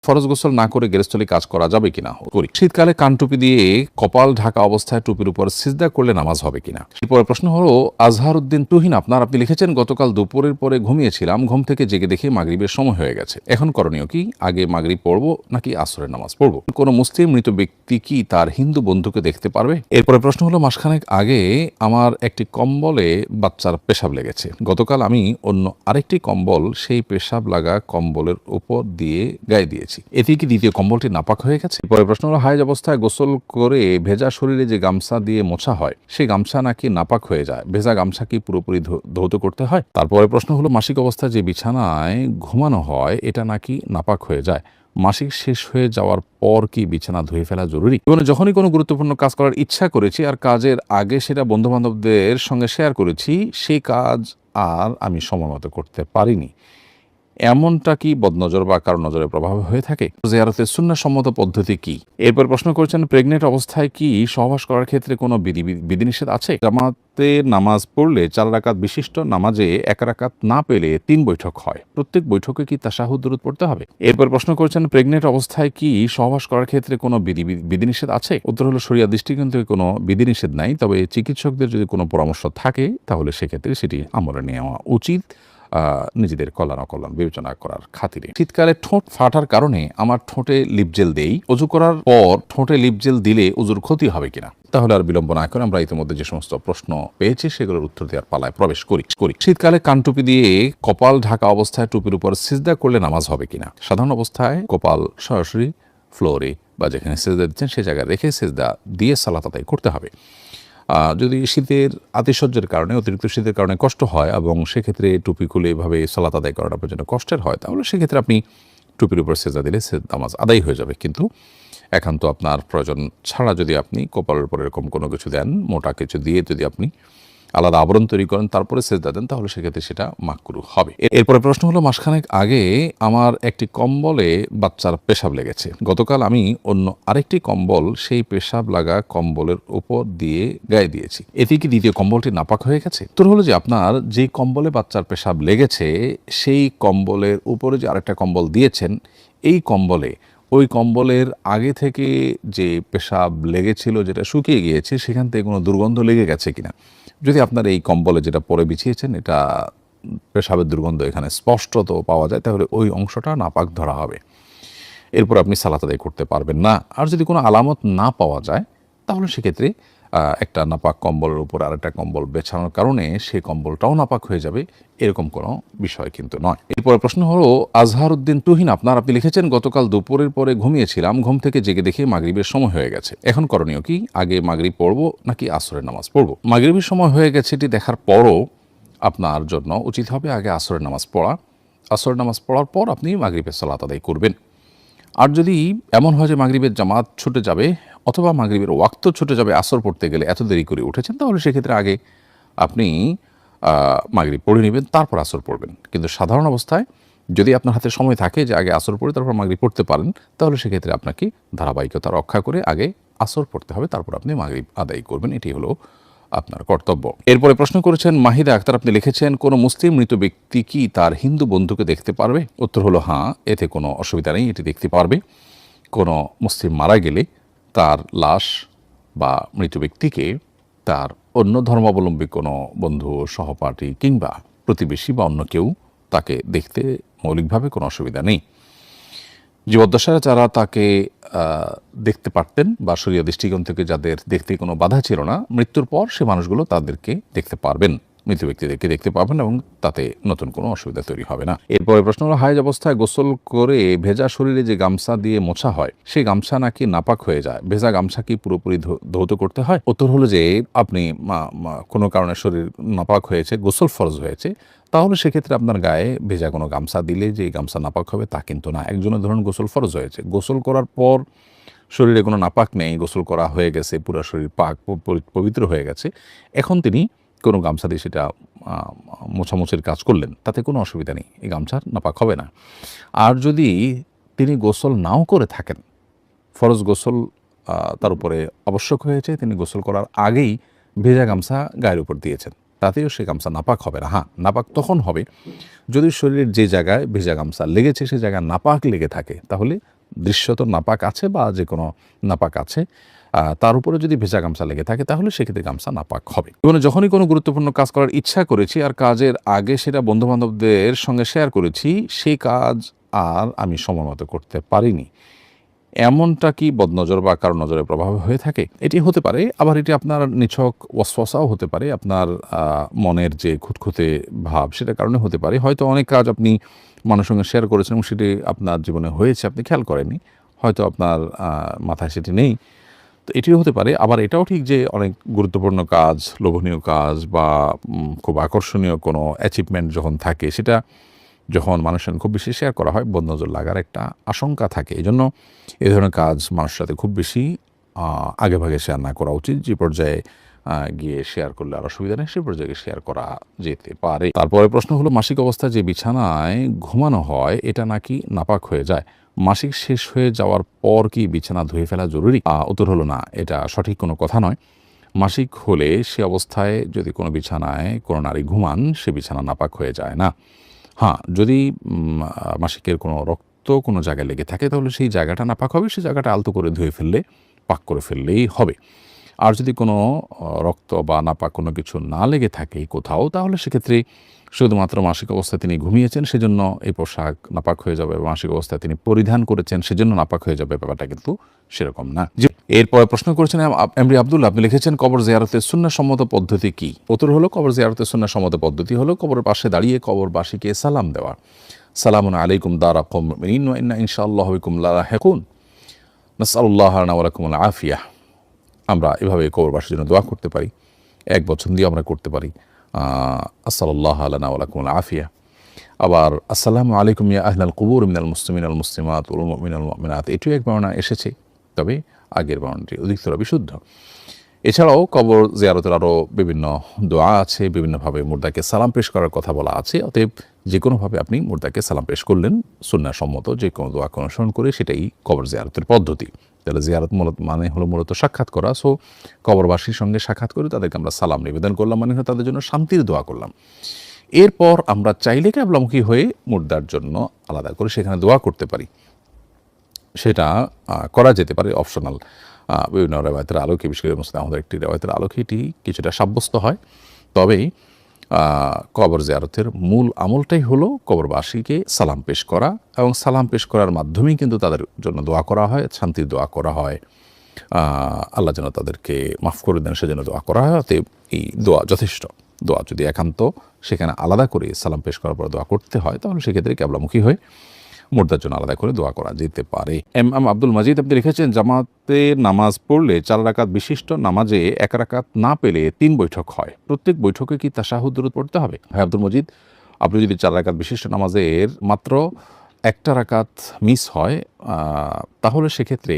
ফরজ গোসল না করে গেরস্থলী কাজ করা যাবে কিনা? করি। শীতকালে কান টুপি দিয়ে কপাল ঢাকা অবস্থায় টুপির উপর সিজদা করলে নামাজ হবে কিনা? এরপরে প্রশ্ন হলো আজহার উদ্দিন তুহিন আপনি লিখেছেন, গতকাল দুপুরের পরে ঘুমিয়েছিলাম, ঘুম থেকে জেগে দেখি মাগরিবের সময় হয়ে গেছে। এখন করণীয় কি? আগে মাগরিব পড়বো নাকি আসরের নামাজ পড়বো? কোন মুসলিম মৃত ব্যক্তি কি তার হিন্দু বন্ধুকে দেখতে পারবে? এরপরে প্রশ্ন হলো মাসখানেক আগে আমার একটি কম্বলে বাচ্চার পেশাব লেগেছে। গতকাল আমি অন্য আরেকটি কম্বল সেই পেশাব লাগা কম্বলের উপর দিয়ে গায়ে দিয়েছি। এতে কি দ্বিতীয় কম্বলটি নাপাক হয়ে গেছে? পরে প্রশ্ন হলো হায়েজ অবস্থায় গোসল করে ভেজা শরীরে যে গামছা দিয়ে মোছা হয় সেই গামছা নাকি নাপাক হয়ে যায়, ভেজা গামছা কি পুরোপুরি ধৌত করতে হয়? তারপরে প্রশ্ন হলো মাসিক অবস্থায় যে বিছানায় ঘুমানো হয় এটা নাকি নাপাক হয়ে যায়, মাসিক শেষ হয়ে যাওয়ার পর কি বিছানা ধুয়ে ফেলা জরুরি? জীবনে যখনই কোনো গুরুত্বপূর্ণ কাজ করার ইচ্ছা করেছি আর কাজের আগে সেটা বন্ধু বান্ধবদের সঙ্গে শেয়ার করেছি, সেই কাজ আর আমি সময় মতো করতে পারিনি, এমনটা কি বদনজর বা কারো নজরের প্রভাবে হয়ে থাকে? জিয়ারতের সুন্নাহ সম্মত পদ্ধতি কি? এরপর প্রশ্ন করেছেন, প্রেগনেন্ট অবস্থায় কি সহবাস করার ক্ষেত্রে কোনো বিধিনিষেধ আছে? জামাতে নামাজ পড়লে 4 রাকাত বিশিষ্ট নামাজে 1 রাকাত না পেলে 3 বৈঠক হয়, প্রত্যেক বৈঠকে কি তাশাহুদ দুরূদ পড়তে হবে? এরপর প্রশ্ন করেছেন, প্রেগনেন্ট অবস্থায় কি সহবাস করার ক্ষেত্রে কোনো বিধিনিষেধ আছে? উত্তর হলো শরিয়া দৃষ্টিকোণ থেকে কোনো বিধিনিষেধ নাই, তবে চিকিৎসকদের যদি কোনো পরামর্শ থাকে তাহলে সেক্ষেত্রে সেটি আমলে নেওয়া উচিত নিজেদের কল্যাণ অকল্যাণ বিবেচনা করার খাতিরে। শীতকালে ঠোঁট ফাটার কারণে আমার ঠোঁটে লিপজেল দেই, অজু করার পর ঠোঁটে লিপজেল দিলে অজুর ক্ষতি হবে কিনা? তাহলে আর বিলম্ব না করে আমরা ইতিমধ্যে যে সমস্ত প্রশ্ন পেয়েছি সেগুলোর উত্তর দেওয়ার পালায় প্রবেশ করি। শীতকালে কান টুপি দিয়ে কপাল ঢাকা অবস্থায় টুপির উপর সিজদা করলে নামাজ হবে কিনা? সাধারণ অবস্থায় কপাল সরাসরি ফ্লোরে বা যেখানে সিজদা দিচ্ছেন সে জায়গায় রেখে সিজদা দিয়ে সালাত আদায় করতে হবে। যদি শীতের আতিশয্যের কারণে, অতিরিক্ত শীতের কারণে কষ্ট হয় এবং সেক্ষেত্রে টুপি খুলে এভাবে সালাত আদায় করাটা আপনার জন্য কষ্টের হয়, তাহলে সেক্ষেত্রে আপনি টুপির উপর সেজদা দিলে নামাজ আদায় হয়ে যাবে। কিন্তু একান্ত আপনার প্রয়োজন ছাড়া যদি আপনি কপালের উপর এরকম কোনো কিছু দেন, মোটা কিছু দিয়ে যদি আপনি আলাদা আবরণ তৈরি করেন তারপরে সেজদা দেন, তাহলে সেক্ষেত্রে সেটা মাকরুহ হবে। এরপরে প্রশ্ন হলো মাসখানেক আগে আমার একটি কম্বলে বাচ্চার পেশাব লেগেছে। গতকাল আমি অন্য আরেকটি কম্বল সেই পেশাব লাগা কম্বলের উপর দিয়ে গায়ে দিয়েছি। এতে কি দ্বিতীয় কম্বলটি নাপাক হয়ে গেছে? উত্তর হলো যে আপনার যে কম্বলে বাচ্চার পেশাব লেগেছে সেই কম্বলের উপরে যে আরেকটা কম্বল দিয়েছেন, এই কম্বলে ওই কম্বলের আগে থেকে যে পেশাব লেগেছিল যেটা শুকিয়ে গিয়েছে সেখান থেকে কোনো দুর্গন্ধ লেগে গেছে কিনা, যদি আপনার এই কম্বলে যেটা পরে বিছিয়েছেন এটা পেশাবের দুর্গন্ধ এখানে স্পষ্টত পাওয়া যায়, তাহলে ওই অংশটা নাপাক ধরা হবে, এরপর আপনি সালাত আদায় করতে পারবেন না। আর যদি কোনো আলামত না পাওয়া যায় তাহলে সেক্ষেত্রে একটা নাপাক কম্বলের উপর আরেকটা কম্বল বেছানোর কারণে সেই কম্বলটাও নাপাক হয়ে যাবে, এরকম কোনো বিষয় কিন্তু নয়। এরপরে প্রশ্ন হলো আজহার উদ্দিন তুহিন আপনি লিখেছেন, গতকাল দুপুরের পরে ঘুমিয়েছিলাম, ঘুম থেকে জেগে দেখি মাগরিবের সময় হয়ে গেছে। এখন করণীয় কি? আগে মাগরিব পড়বো নাকি আসরের নামাজ পড়বো? মাগরিবের সময় হয়ে গেছে এটি দেখার পরও আপনার জন্য উচিত হবে আগে আসরের নামাজ পড়া। আসরের নামাজ পড়ার পর আপনি মাগরিবের সালাত আদায় করবেন। আর যদি এমন হয় যে মাগরিবের জামাত ছুটে যাবে অথবা মাগরিবের ওয়াক্ত ছুটে যাবে আসর পড়তে গেলে, এত দেরি করে উঠেছেন, তাহলে সেক্ষেত্রে আগে আপনি মাগরিব পড়ে নেবেন, তারপর আসর পড়বেন। কিন্তু সাধারণ অবস্থায় যদি আপনার হাতে সময় থাকে যে আগে আসর পড়ে তারপর মাগরিব পড়তে পারেন, তাহলে সেক্ষেত্রে আপনাকে ধারাবাহিকতা রক্ষা করে আগে আসর পড়তে হবে, তারপর আপনি মাগরিব আদায় করবেন, এটি হলো আপনার কর্তব্য। এরপরে প্রশ্ন করেছেন মাহিদা আক্তার, আপনি লিখেছেন, কোনো মুসলিম মৃত ব্যক্তি কি তার হিন্দু বন্ধুকে দেখতে পারবে? উত্তর হলো হ্যাঁ, এতে কোনো অসুবিধা নেই, এটি দেখতে পারবে। কোনো মুসলিম মারা গেলে তার লাশ বা মৃত ব্যক্তিকে তার অন্য ধর্মাবলম্বী কোনো বন্ধু, সহপাঠী কিংবা প্রতিবেশী বা অন্য কেউ তাকে দেখতে মৌলিকভাবে কোনো অসুবিধা নেই। জীবদ্দশায় যারা তাকে দেখতে পারতেন বা শরীয়ত দৃষ্টিকোণ থেকে যাদের দেখতে কোনো বাধা ছিল না, মৃত্যুর পর সে মানুষগুলো তাদেরকে দেখতে পারবেন, মৃত ব্যক্তিদেরকে দেখতে পাবেন এবং তাতে নতুন কোনো অসুবিধা তৈরি হবে না। এরপরে প্রশ্ন হলো হায়েজ অবস্থায় গোসল করে ভেজা শরীরে যে গামছা দিয়ে মোছা হয় সেই গামছা নাকি নাপাক হয়ে যায়, ভেজা গামছা কি পুরোপুরি ধৌত করতে হয়? উত্তর হলো যে আপনি কোনো কারণে শরীর নাপাক হয়েছে, গোসল ফরজ হয়েছে, তাহলে সেক্ষেত্রে আপনার গায়ে ভেজা কোনো গামছা দিলে যে গামছা নাপাক হবে তা কিন্তু না। একজনের ধরুন গোসল ফরজ হয়েছে, গোসল করার পর শরীরে কোনো নাপাক নেই, গোসল করা হয়ে গেছে, পুরো শরীর পাক পবিত্র হয়ে গেছে, এখন তিনি কোনো গামছা দিয়ে সেটা মোছামুছির কাজ করলেন, তাতে কোনো অসুবিধা নেই, এই গামছার নাপাক হবে না। আর যদি তিনি গোসল নাও করে থাকেন, ফরজ গোসল তার উপরে আবশ্যক হয়েছে, তিনি গোসল করার আগেই ভেজা গামছা গায়ের উপর দিয়েছেন, তাতেও সে গামছা নাপাক হবে না। হ্যাঁ, নাপাক তখন হবে যদি শরীরের যে জায়গায় ভেজা গামছা লেগেছে সে জায়গায় নাপাক লেগে থাকে, তাহলে দৃশ্যত নাপাক আছে বা যে কোনো নাপাক আছে, তার উপরে যদি ভেজা গামছা লেগে থাকে তাহলে সেক্ষেত্রে গামছা নাপাক হবে। এবং যখনই কোনো গুরুত্বপূর্ণ কাজ করার ইচ্ছা করেছি আর কাজের আগে সেটা বন্ধুবান্ধবদের সঙ্গে শেয়ার করেছি, সেই কাজ আর আমি সময় মতো করতে পারিনি, এমনটা কি বদনজর বা কারো নজরের প্রভাবে হয়ে থাকে? এটি হতে পারে, আবার এটি আপনার নিছক ওয়াসওয়াসাও হতে পারে, আপনার মনের যে খুঁতখুঁতে ভাব সেটার কারণে হতে পারে। হয়তো অনেক কাজ আপনি মানুষের সঙ্গে শেয়ার করেছেন এবং সেটি আপনার জীবনে হয়েছে, আপনি খেয়াল করেননি, হয়তো আপনার মাথায় সেটি নেই। তো এটিও হতে পারে। আবার এটাও ঠিক যে অনেক গুরুত্বপূর্ণ কাজ, লোভনীয় কাজ বা খুব আকর্ষণীয় কোনো অ্যাচিভমেন্ট যখন থাকে, সেটা যখন মানুষের খুব বেশি শেয়ার করা হয় বদনজর লাগার একটা আশঙ্কা থাকে। এজন্য এ ধরনের কাজ মানুষের সাথে খুব বেশি আগেভাগে শেয়ার না করা উচিত। যে পর্যায়ে গিয়ে শেয়ার করলে আর অসুবিধা নেই, সে পর্যায়ে শেয়ার করা যেতে পারে। তারপরে প্রশ্ন হলো, মাসিক অবস্থায় যে বিছানায় ঘুমানো হয় এটা নাকি নাপাক হয়ে যায়, মাসিক শেষ হয়ে যাওয়ার পর কি বিছানা ধুয়ে ফেলা জরুরি? উত্তর হলো না, এটা সঠিক কোনো কথা নয়। মাসিক হলে সে অবস্থায় যদি কোনো বিছানায় কোনো নারী ঘুমান, সে বিছানা নাপাক হয়ে যায় না। হ্যাঁ, যদি মাসিকের কোনো রক্ত কোনো জায়গায় লেগে থাকে তাহলে সেই জায়গাটা নাপাক হবে, সেই জায়গাটা আলতো করে ধুয়ে ফেললে, পাক করে ফেললেই হবে। আর যদি কোনো রক্ত বা নাপাক কোনো কিছু না লেগে থাকে কোথাও, তাহলে সেক্ষেত্রে শুধুমাত্র মাসিক অবস্থায় তিনি ঘুমিয়েছেন সেজন্য এই পোশাক নাপাক হয়ে যাবে, মাসিক অবস্থায় তিনি পরিধান করেছেন সেজন্য নাপাক হয়ে যাবে, ব্যাপারটা কিন্তু সেরকম না। এরপরে প্রশ্ন করেছেন এমডি আব্দুল্লাহ, আপনি লিখেছেন কবর জিয়ারতের সুন্নাহসম্মত পদ্ধতি কি? উত্তর হলো, কবর জিয়ারতের সুন্নাহসম্মত পদ্ধতি হলো কবরের পাশে দাঁড়িয়ে কবরবাসীকে সালাম দেওয়া। সালামুন আলাইকুম দারা কওমিন মুমিনিন ওয়া ইন্না ইনশাআল্লাহু বিকুম লাহিকুন নাসআলুল্লাহ লানা ওয়া লাকুমুল আফিয়াহ। আমরা এভাবে কবরবাসীর জন্য দোয়া করতে পারি, এক বছর দিয়ে আমরা করতে পারি আসসালাল্লাহু লানা ওয়া লাকুমুল আফিয়াহ। আবার আসসালামু আলাইকুম ইয়া আহলাল কুবুর মিনাল মুসলিমিন ওয়াল মুসলিমাত ওয়াল মুমিনিন ওয়াল মুমিনাত, এটিও এক বর্ণনা এসেছে, তবে আগের বর্ণনাটি অধিকতর বিশুদ্ধ। এছাড়াও কবর জিয়ারতের আরও বিভিন্ন দোয়া আছে, বিভিন্নভাবে মুর্দাকে সালাম পেশ করার কথা বলা আছে। অতএব যে কোনোভাবে আপনি মুর্দাকে সালাম পেশ করলেন, সুন্নাহসম্মত যে কোনো দোয়াকে অনুসরণ করে, সেটাই কবর জিয়ারতের পদ্ধতি। তাহলে জিয়ারত মানে হলো মূলত সাক্ষাৎ করা। সো কবরবাসীর সঙ্গে সাক্ষাৎ করে তাদেরকে আমরা সালাম নিবেদন করলাম, মানে তাদের জন্য শান্তির দোয়া করলাম। এরপর আমরা চাইলে কিবলামুখী হয়ে মুর্দার জন্য আলাদা করে সেখানে দোয়া করতে পারি, সেটা করা যেতে পারে, অপশনাল। বিভিন্ন রেওয়ায়তের আলোকে, বিশেষ করে মুসলিম আমাদের একটি রেওয়ায়তের আলোকে এটি কিছুটা সাব্যস্ত হয়। তবে কবর জিয়ারতের মূল আমলটাই হলো কবরবাসীকে সালাম পেশ করা, এবং সালাম পেশ করার মাধ্যমেই কিন্তু তাদের জন্য দোয়া করা হয়, শান্তির দোয়া করা হয়, আল্লাহ যেন তাদেরকে মাফ করে দেন সেজন্য দোয়া করা হয়। অতএব এই দোয়া যথেষ্ট। দোয়া যদি একান্ত সেখানে আলাদা করে সালাম পেশ করার পর দোয়া করতে হয়, তাহলে সেক্ষেত্রে কিবলামুখী হয়ে মুর্দার জন্য আলাদা করে দোয়া করা যেতে পারে। আব্দুল মাজিদ, আপনি লিখেছেন জামাতে নামাজ পড়লে 4 রাকাত বিশিষ্ট নামাজে 1 রাকাত না পেলে 3 বৈঠক হয়, প্রত্যেক বৈঠকে কি তাশাহুদ দুরূদ পড়তে হবে? হ্যাঁ আব্দুল মজিদ, আপনি যদি 4 রাকাত বিশিষ্ট নামাজের মাত্র 1টা রাকাত মিস হয়, তাহলে সেক্ষেত্রে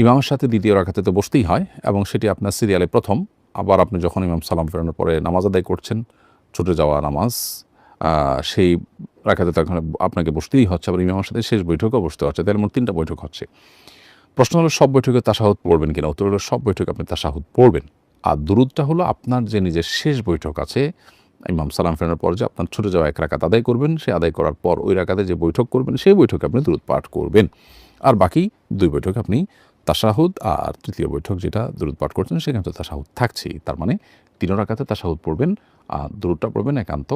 ইমামের সাথে দ্বিতীয় রাকাতে তো বসতেই হয়, এবং সেটি আপনার সিরিয়ালে প্রথম। আবার আপনি যখন ইমাম সালাম ফেরানোর পরে নামাজ আদায় করছেন, ছুটে যাওয়া নামাজ, সেই রাকাতে তখন আপনাকে বসতেই হচ্ছে, আবার ইমামের সাথে শেষ বৈঠকেও বসতে হচ্ছে, তাহলে মোট 3টা বৈঠক হচ্ছে। প্রশ্ন হলো, সব বৈঠকে তাশাহুদ পড়বেন কিনা? উত্তর হলো, সব বৈঠকে আপনি তাশাহুদ পড়বেন। আর দুরুদটা হলো আপনার যে নিজের শেষ বৈঠক আছে, ইমাম সালাম ফেরানোর পর যে আপনার ছুটে যাওয়া 1 রাকাত আদায় করবেন, সে আদায় করার পর ওই রাকাতে যে বৈঠক করবেন, সেই বৈঠকে আপনি দুরুদ পাঠ করবেন। আর বাকি 2 বৈঠকে আপনি তাশাহুদ, আর তৃতীয় বৈঠক যেটা দুরুদ পাঠ করছেন সেখানে তো তাশাহুদ থাকছেই। তার মানে 3 রাকাতে তাশাহুদ পড়বেন, আর দুরুদটা পড়বেন একান্ত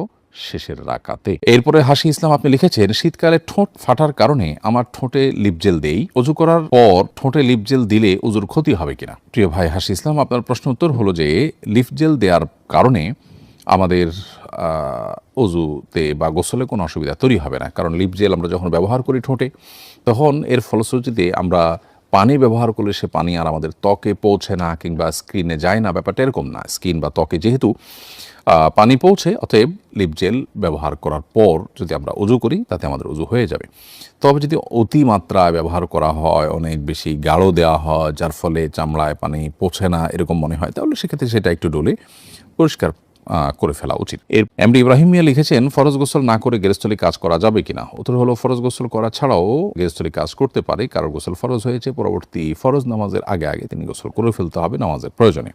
শেষের রাকাতে। এরপরে হাসি ইসলাম, আপনি লিখেছেন শীতকালে ঠোঁট ফাটার কারণে আমার ঠোঁটে লিপজেল দেই, অজু করার পর ঠোঁটে লিপজেল দিলে অজুর ক্ষতি হবে কিনা? প্রিয় ভাই হাসি ইসলাম, আপনার প্রশ্ন উত্তর হলো যে লিপজেল দেওয়ার কারণে আমাদের অজুতে বা গোসলে কোনো অসুবিধা তৈরি হবে না। কারণ লিপজেল আমরা যখন ব্যবহার করি ঠোঁটে, তখন এর ফলশ্রুতিতে আমরা পানি ব্যবহার করলে সে পানি আর আমাদের ত্বকে পৌঁছে না কিংবা স্কিনে যায় না, ব্যাপারটা এরকম না। স্কিন বা ত্বকে যেহেতু পানি পৌঁছে, অতএব লিপজেল ব্যবহার করার পর যদি আমরা অজু করি তাতে আমাদের অজু হয়ে যাবে। তবে যদি অতিমাত্রায় ব্যবহার করা হয়, অনেক বেশি গাঢ় দেওয়া হয়, যার ফলে চামড়ায় পানি পৌঁছে না এরকম মনে হয়, তাহলে সেক্ষেত্রে সেটা একটু ডলে পরিষ্কার করে ফেলা উচিত। এর এমডি ইব্রাহিম মিয়া লিখেছেন ফরজ গোসল না করে গেরস্থলী কাজ করা যাবে কিনা? উত্তর হলো, ফরজ গোসল করা ছাড়াও গেরস্থলী কাজ করতে পারে। কারোর গোসল ফরজ হয়েছে, পরবর্তী ফরজ নামাজের আগে আগে তিনি গোসল করে ফেলতে হবে নামাজের প্রয়োজনে।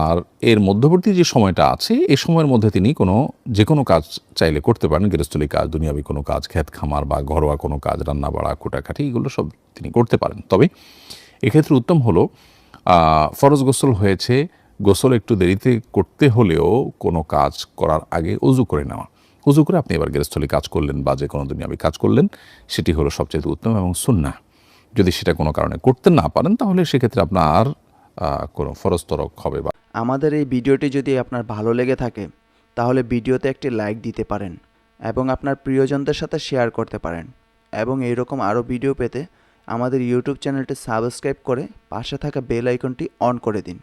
আর এর মধ্যবর্তী যে সময়টা আছে এই সময়ের মধ্যে তিনি যে কোনো কাজ চাইলে করতে পারেন, গৃহস্থলী কাজ, দুনিয়াবী কোনো কাজ, ক্ষেত খামার বা ঘরোয়া কোনো কাজ, রান্না বাড়া, কুটাকাটি, এগুলো সব তিনি করতে পারেন। তবে এক্ষেত্রে উত্তম হলো ফরজ গোসল হয়েছে, গোসল একটু দেরিতে করতে হলেও কোনো কাজ করার আগে উজু করে নেওয়া। উজু করে আপনি এবার গৃহস্থলী কাজ করলেন বা যে কোনো দুনিয়াবী কাজ করলেন, সেটি হলো সবচেয়ে উত্তম এবং সুন্নাহ। যদি সেটা কোনো কারণে করতে না পারেন তাহলে সেক্ষেত্রে আপনার কোনো ফরজ তরক হবে। বা আমাদের এই ভিডিওটি যদি আপনার ভালো লেগে থাকে তাহলে ভিডিওতে একটি লাইক দিতে পারেন এবং আপনার প্রিয়জনদের সাথে শেয়ার করতে পারেন, এবং এইরকম আরও ভিডিও পেতে আমাদের ইউটিউব চ্যানেলটি সাবস্ক্রাইব করে পাশে থাকা বেল আইকনটি অন করে দিন।